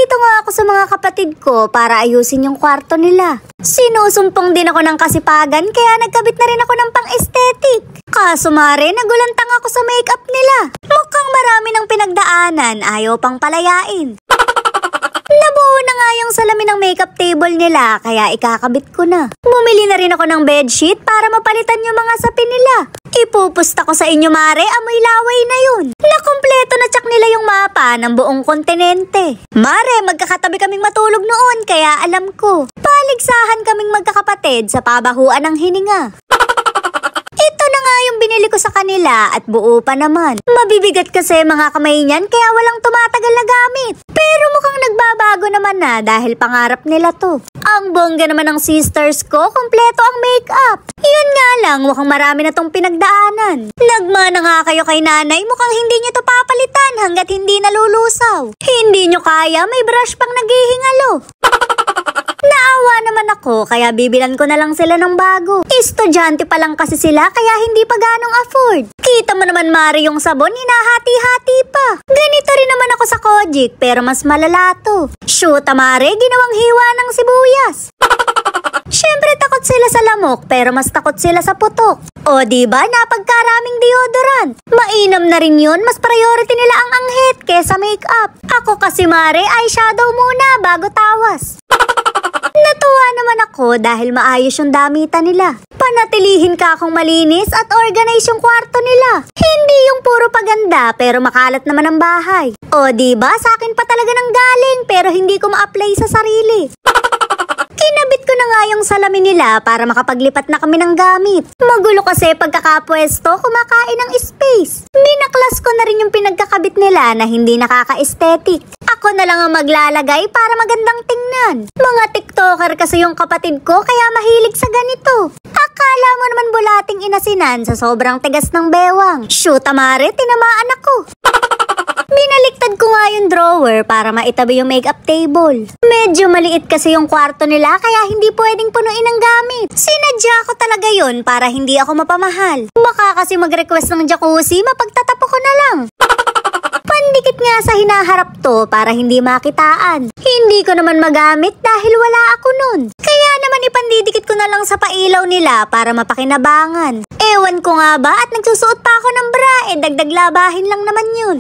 Nandito nga ako sa mga kapatid ko para ayusin yung kwarto nila. Sinusumpong din ako ng kasipagan kaya nagkabit na rin ako ng pang-aesthetic. Kaso mare, nagulantang ako sa makeup nila. Mukhang marami ng pinagdaanan, ayaw pang palayain. Nabuo na nga yung salamin ng makeup table nila kaya ikakabit ko na. Bumili na rin ako ng bedsheet para mapalitan yung mga sapin nila. Ipupusta ko sa inyo mare, amoy laway na yun. Nakumpleto na tsak nila yung mapa ng buong kontinente. Mare, magkakatabi kaming matulog noon kaya alam ko. Paligsahan kaming magkakapatid sa pabahuan ng hininga. Ito na nga yung binili ko sa kanila at buo pa naman. Mabibigat kasi mga kamay niyan kaya walang tumatagal na gamit. Pero mukhang nagbabago naman na dahil pangarap nila to. Ang bongga naman ng sisters ko, kumpleto ang makeup. Yun nga lang, mukhang marami na tong pinagdaanan. Nagmana nga kayo kay nanay, mukhang hindi nyo to papalitan hanggat hindi nalulusaw. Hindi nyo kaya, may brush pang naghihingalo. Naawa naman ako kaya bibilan ko na lang sila ng bago. Estudyante pa lang kasi sila kaya hindi pa ganong afford. Kita mo naman mare yung sabon, hinahati-hati pa. Ganito rin naman ako sa Kojic pero mas malala to. Shoot mare, ginawang hiwa ng sibuyas. Syempre takot sila sa lamok pero mas takot sila sa putok. O diba, napagkaraming deodorant. Mainam na rin yun, mas priority nila ang anghit kesa makeup. Ako kasi mare, eyeshadow muna bago tawas. Natuwa naman ako dahil maayos yung damitan nila. Panatilihin ka akong malinis at organize yung kwarto nila. Hindi yung puro paganda pero makalat naman ang bahay. O diba, sa akin pa talaga nang galing pero hindi ko ma-apply sa sarili. Kinabit ko na nga yung salamin nila para makapaglipat na kami ng gamit. Magulo kasi pagkakapwesto, kumakain ng space. Binaklas ko na rin yung pinagkakabit nila na hindi nakaka-aesthetic. Ako na lang ang maglalagay para magandang tingnan. Mga TikToker kasi yung kapatid ko kaya mahilig sa ganito. Akala mo naman bulating inasinan sa sobrang tigas ng bewang. Shoot mare, tinamaan ako. Binaliktad ko nga yung drawer para maitabi yung makeup table. Medyo maliit kasi yung kwarto nila kaya hindi pwedeng punuin ng gamit. Sinadya ko talaga yun para hindi ako mapamahal. Baka kasi mag-request ng jacuzzi, mapagtatapo ko na lang. Pandikit nga sa hinaharap to para hindi makitaan. Hindi ko naman magamit dahil wala ako nun. Kaya naman ipandidikit ko na lang sa pailaw nila para mapakinabangan. Ewan ko nga ba at nagsusuot pa ako ng bra, dagdag labahin lang naman yun.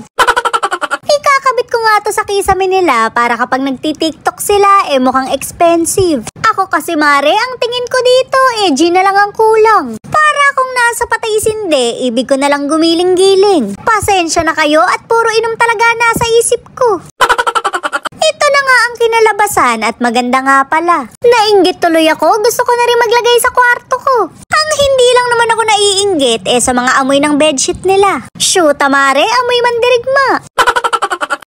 Ikakabit ko nga to sa kisame nila para kapag nagti-tiktok sila mukhang expensive. Ako kasi mare, ang tingin ko dito G na lang ang kulang. Para kung nasa patay sinde, ibig ko na lang gumiling-giling. Pasensya na kayo at puro inom talaga nasa isip ko. Ito na nga ang kinalabasan at maganda nga pala. Nainggit tuloy ako, gusto ko na rin maglagay sa kwarto ko. Ang hindi lang naman ako naiinggit sa mga amoy ng bedsheet nila. Shoot mare, amoy mandirigma.